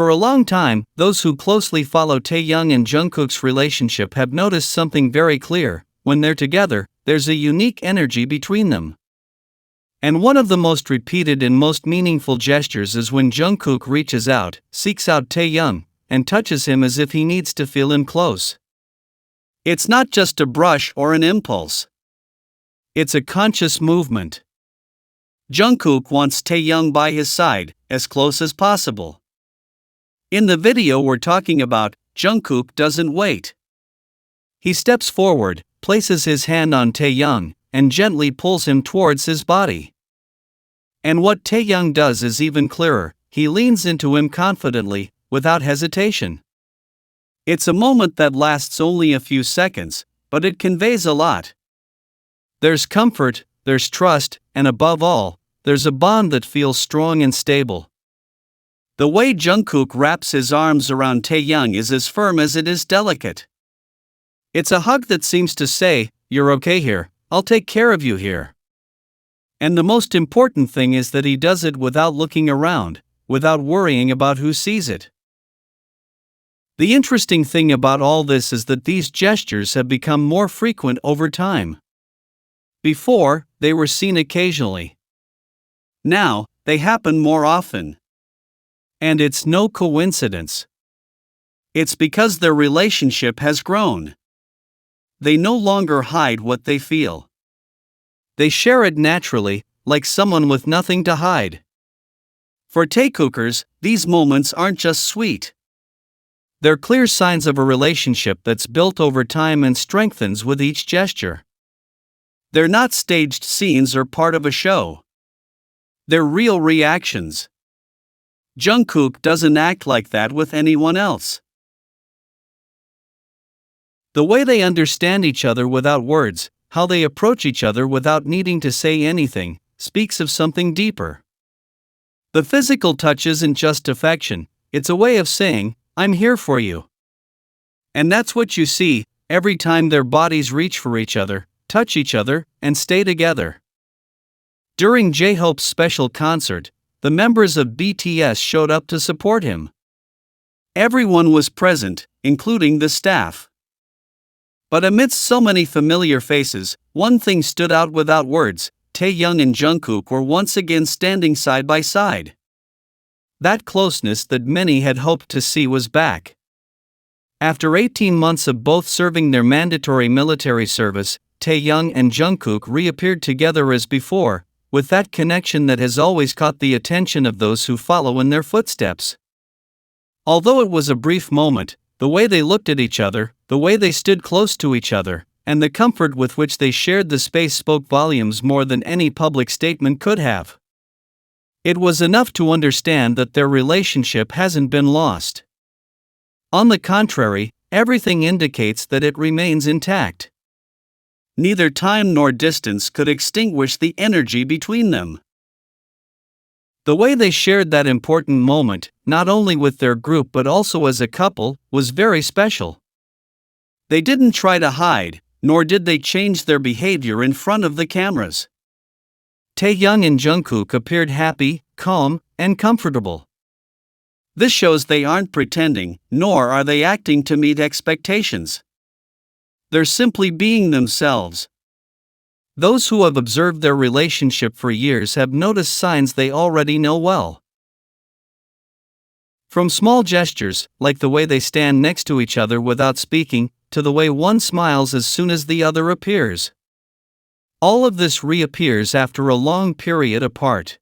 For a long time, those who closely follow Taehyung and Jungkook's relationship have noticed something very clear: when they're together, there's a unique energy between them. And one of the most repeated and most meaningful gestures is when Jungkook reaches out, seeks out Taehyung, and touches him as if he needs to feel him close. It's not just a brush or an impulse. It's a conscious movement. Jungkook wants Taehyung by his side, as close as possible. In the video we're talking about, Jungkook doesn't wait. He steps forward, places his hand on Taehyung, and gently pulls him towards his body. And what Taehyung does is even clearer: he leans into him confidently, without hesitation. It's a moment that lasts only a few seconds, but it conveys a lot. There's comfort, there's trust, and above all, there's a bond that feels strong and stable. The way Jungkook wraps his arms around Taehyung is as firm as it is delicate. It's a hug that seems to say, "You're okay here, I'll take care of you here." And the most important thing is that he does it without looking around, without worrying about who sees it. The interesting thing about all this is that these gestures have become more frequent over time. Before, they were seen occasionally. Now, they happen more often. And it's no coincidence. It's because their relationship has grown. They no longer hide what they feel. They share it naturally, like someone with nothing to hide. For taekookers, these moments aren't just sweet. They're clear signs of a relationship that's built over time and strengthens with each gesture. They're not staged scenes or part of a show. They're real reactions. Jungkook doesn't act like that with anyone else. The way they understand each other without words, how they approach each other without needing to say anything, speaks of something deeper. The physical touch isn't just affection, it's a way of saying, "I'm here for you." And that's what you see every time their bodies reach for each other, touch each other, and stay together. During J-Hope's special concert, the members of BTS showed up to support him. Everyone was present, including the staff. But amidst so many familiar faces, one thing stood out without words: Taehyung and Jungkook were once again standing side by side. That closeness that many had hoped to see was back. After 18 months of both serving their mandatory military service, Taehyung and Jungkook reappeared together as before, with that connection that has always caught the attention of those who follow in their footsteps. Although it was a brief moment, the way they looked at each other, the way they stood close to each other, and the comfort with which they shared the space spoke volumes more than any public statement could have. It was enough to understand that their relationship hasn't been lost. On the contrary, everything indicates that it remains intact. Neither time nor distance could extinguish the energy between them. The way they shared that important moment, not only with their group but also as a couple, was very special. They didn't try to hide, nor did they change their behavior in front of the cameras. Taehyung and Jungkook appeared happy, calm, and comfortable. This shows they aren't pretending, nor are they acting to meet expectations. They're simply being themselves. Those who have observed their relationship for years have noticed signs they already know well. From small gestures, like the way they stand next to each other without speaking, to the way one smiles as soon as the other appears. All of this reappears after a long period apart.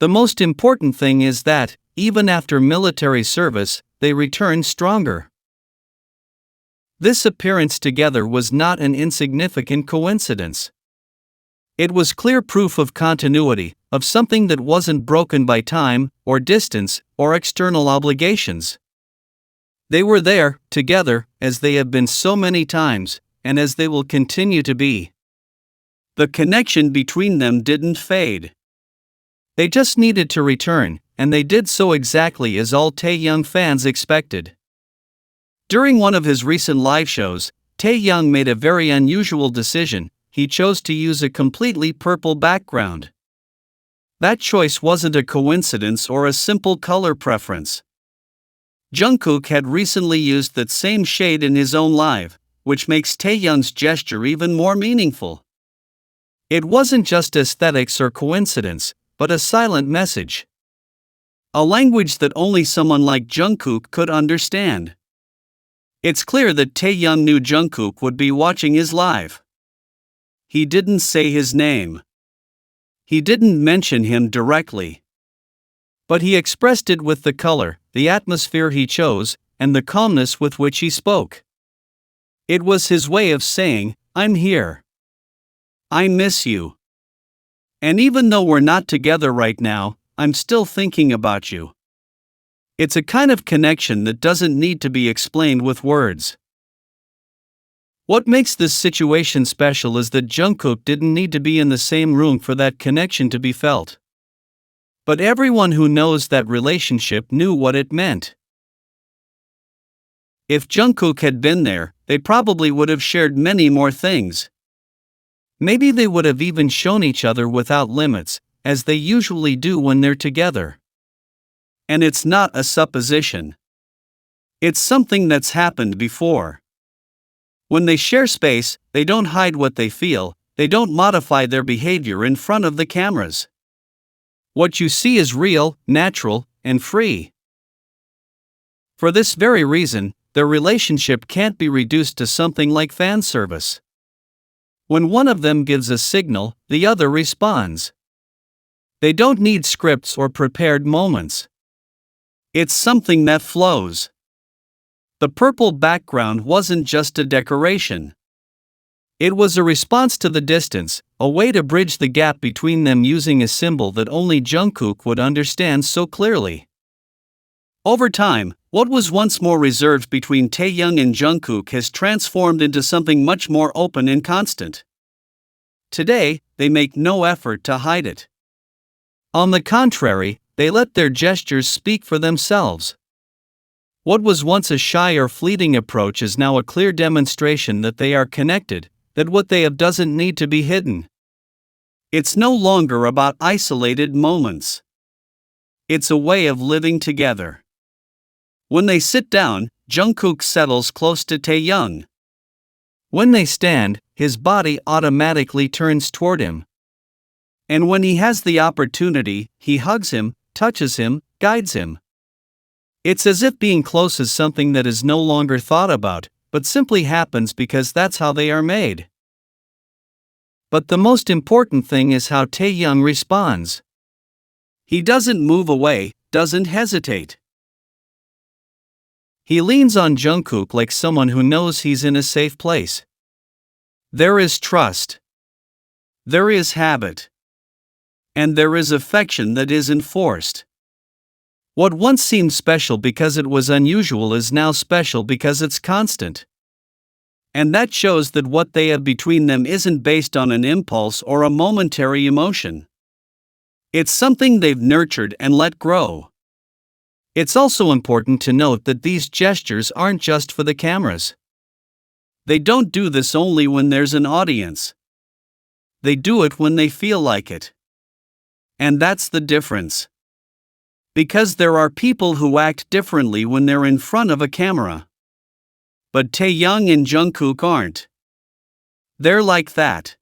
The most important thing is that, even after military service, they return stronger. This appearance together was not an insignificant coincidence. It was clear proof of continuity, of something that wasn't broken by time, or distance, or external obligations. They were there, together, as they have been so many times, and as they will continue to be. The connection between them didn't fade. They just needed to return, and they did so exactly as all Taehyung fans expected. During one of his recent live shows, Taehyung made a very unusual decision. He chose to use a completely purple background. That choice wasn't a coincidence or a simple color preference. Jungkook had recently used that same shade in his own live, which makes Taehyung's gesture even more meaningful. It wasn't just aesthetics or coincidence, but a silent message. A language that only someone like Jungkook could understand. It's clear that Taehyung knew Jungkook would be watching his live. He didn't say his name. He didn't mention him directly. But he expressed it with the color, the atmosphere he chose, and the calmness with which he spoke. It was his way of saying, "I'm here. I miss you. And even though we're not together right now, I'm still thinking about you." It's a kind of connection that doesn't need to be explained with words. What makes this situation special is that Jungkook didn't need to be in the same room for that connection to be felt. But everyone who knows that relationship knew what it meant. If Jungkook had been there, they probably would have shared many more things. Maybe they would have even shown each other without limits, as they usually do when they're together. And it's not a supposition. It's something that's happened before. When they share space, they don't hide what they feel, they don't modify their behavior in front of the cameras. What you see is real, natural, and free. For this very reason, their relationship can't be reduced to something like fan service. When one of them gives a signal, the other responds. They don't need scripts or prepared moments. It's something that flows. The purple background wasn't just a decoration. It was a response to the distance, a way to bridge the gap between them using a symbol that only Jungkook would understand so clearly. Over time, what was once more reserved between Taehyung and Jungkook has transformed into something much more open and constant. Today, they make no effort to hide it. On the contrary, they let their gestures speak for themselves. What was once a shy or fleeting approach is now a clear demonstration that they are connected, that what they have doesn't need to be hidden. It's no longer about isolated moments. It's a way of living together. When they sit down, Jungkook settles close to Taehyung. When they stand, his body automatically turns toward him. And when he has the opportunity, he hugs him, touches him, guides him. It's as if being close is something that is no longer thought about, but simply happens because that's how they are made. But the most important thing is how Taehyung responds. He doesn't move away, doesn't hesitate. He leans on Jungkook like someone who knows he's in a safe place. There is trust. There is habit. And there is affection that is enforced. What once seemed special because it was unusual is now special because it's constant. And that shows that what they have between them isn't based on an impulse or a momentary emotion. It's something they've nurtured and let grow. It's also important to note that these gestures aren't just for the cameras. They don't do this only when there's an audience. They do it when they feel like it. And that's the difference. Because there are people who act differently when they're in front of a camera. But Taehyung and Jungkook aren't. They're like that.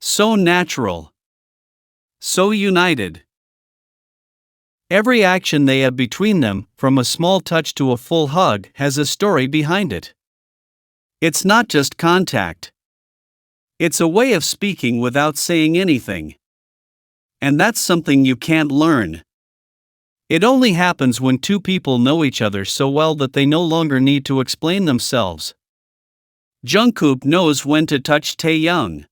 So natural. So united. Every action they have between them, from a small touch to a full hug, has a story behind it. It's not just contact. It's a way of speaking without saying anything. And that's something you can't learn. It only happens when two people know each other so well that they no longer need to explain themselves. Jungkook knows when to touch Taehyung.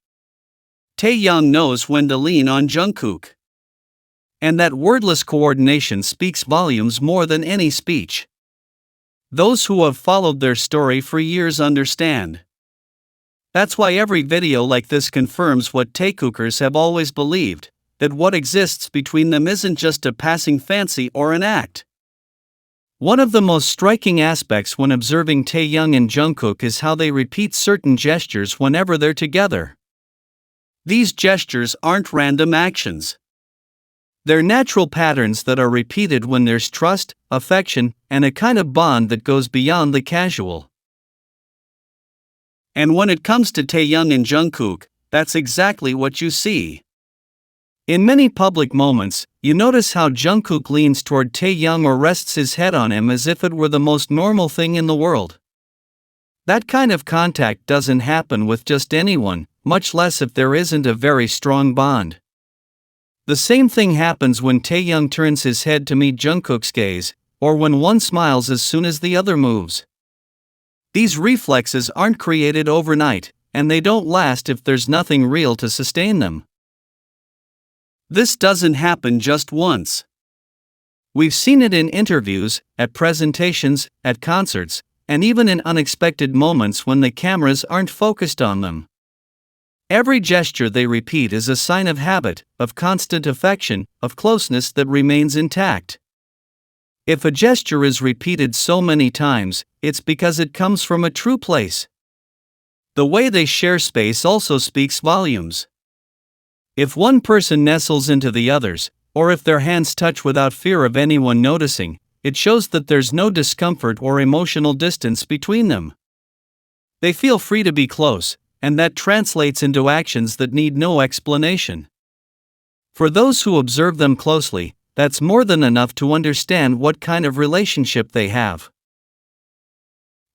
Taehyung knows when to lean on Jungkook. And that wordless coordination speaks volumes more than any speech. Those who have followed their story for years understand. That's why every video like this confirms what taekookers have always believed, that what exists between them isn't just a passing fancy or an act. One of the most striking aspects when observing Taehyung and Jungkook is how they repeat certain gestures whenever they're together. These gestures aren't random actions. They're natural patterns that are repeated when there's trust, affection, and a kind of bond that goes beyond the casual. And when it comes to Taehyung and Jungkook, that's exactly what you see. In many public moments, you notice how Jungkook leans toward Taehyung or rests his head on him as if it were the most normal thing in the world. That kind of contact doesn't happen with just anyone, much less if there isn't a very strong bond. The same thing happens when Taehyung turns his head to meet Jungkook's gaze, or when one smiles as soon as the other moves. These reflexes aren't created overnight, and they don't last if there's nothing real to sustain them. This doesn't happen just once. We've seen it in interviews, at presentations, at concerts, and even in unexpected moments when the cameras aren't focused on them. Every gesture they repeat is a sign of habit, of constant affection, of closeness that remains intact. If a gesture is repeated so many times, it's because it comes from a true place. The way they share space also speaks volumes. If one person nestles into the others, or if their hands touch without fear of anyone noticing, it shows that there's no discomfort or emotional distance between them. They feel free to be close, and that translates into actions that need no explanation. For those who observe them closely, that's more than enough to understand what kind of relationship they have.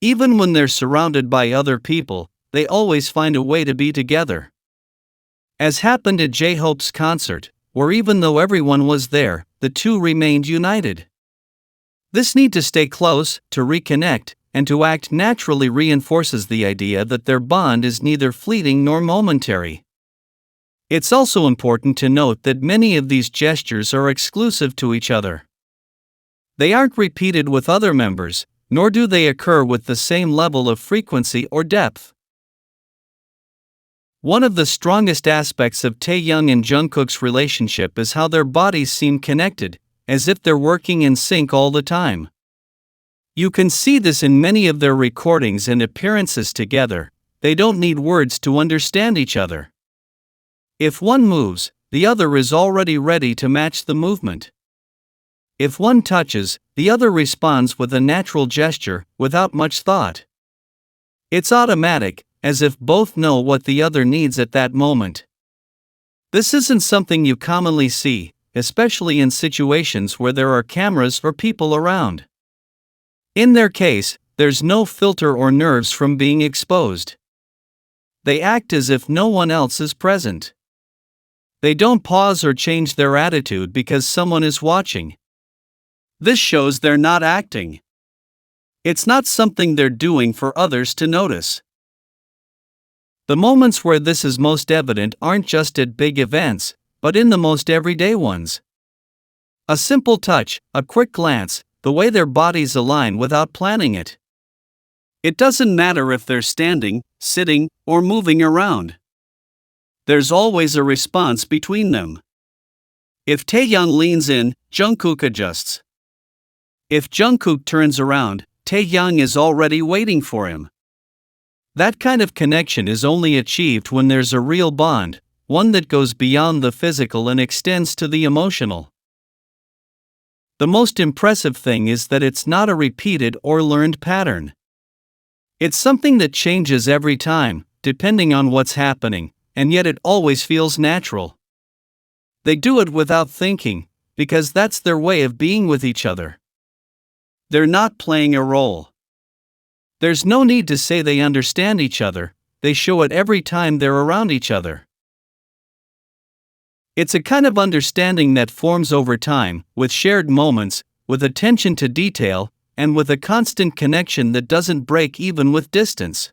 Even when they're surrounded by other people, they always find a way to be together. As happened at J-Hope's concert, where even though everyone was there, the two remained united. This need to stay close, to reconnect, and to act naturally reinforces the idea that their bond is neither fleeting nor momentary. It's also important to note that many of these gestures are exclusive to each other. They aren't repeated with other members, nor do they occur with the same level of frequency or depth. One of the strongest aspects of Taehyung and Jungkook's relationship is how their bodies seem connected, as if they're working in sync all the time. You can see this in many of their recordings and appearances together. They don't need words to understand each other. If one moves, the other is already ready to match the movement. If one touches, the other responds with a natural gesture, without much thought. It's automatic, as if both know what the other needs at that moment. This isn't something you commonly see, especially in situations where there are cameras or people around. In their case, there's no filter or nerves from being exposed. They act as if no one else is present. They don't pause or change their attitude because someone is watching. This shows they're not acting. It's not something they're doing for others to notice. The moments where this is most evident aren't just at big events, but in the most everyday ones. A simple touch, a quick glance, the way their bodies align without planning it. It doesn't matter if they're standing, sitting, or moving around. There's always a response between them. If Taehyung leans in, Jungkook adjusts. If Jungkook turns around, Taehyung is already waiting for him. That kind of connection is only achieved when there's a real bond, one that goes beyond the physical and extends to the emotional. The most impressive thing is that it's not a repeated or learned pattern. It's something that changes every time, depending on what's happening, and yet it always feels natural. They do it without thinking, because that's their way of being with each other. They're not playing a role. There's no need to say they understand each other, they show it every time they're around each other. It's a kind of understanding that forms over time, with shared moments, with attention to detail, and with a constant connection that doesn't break even with distance.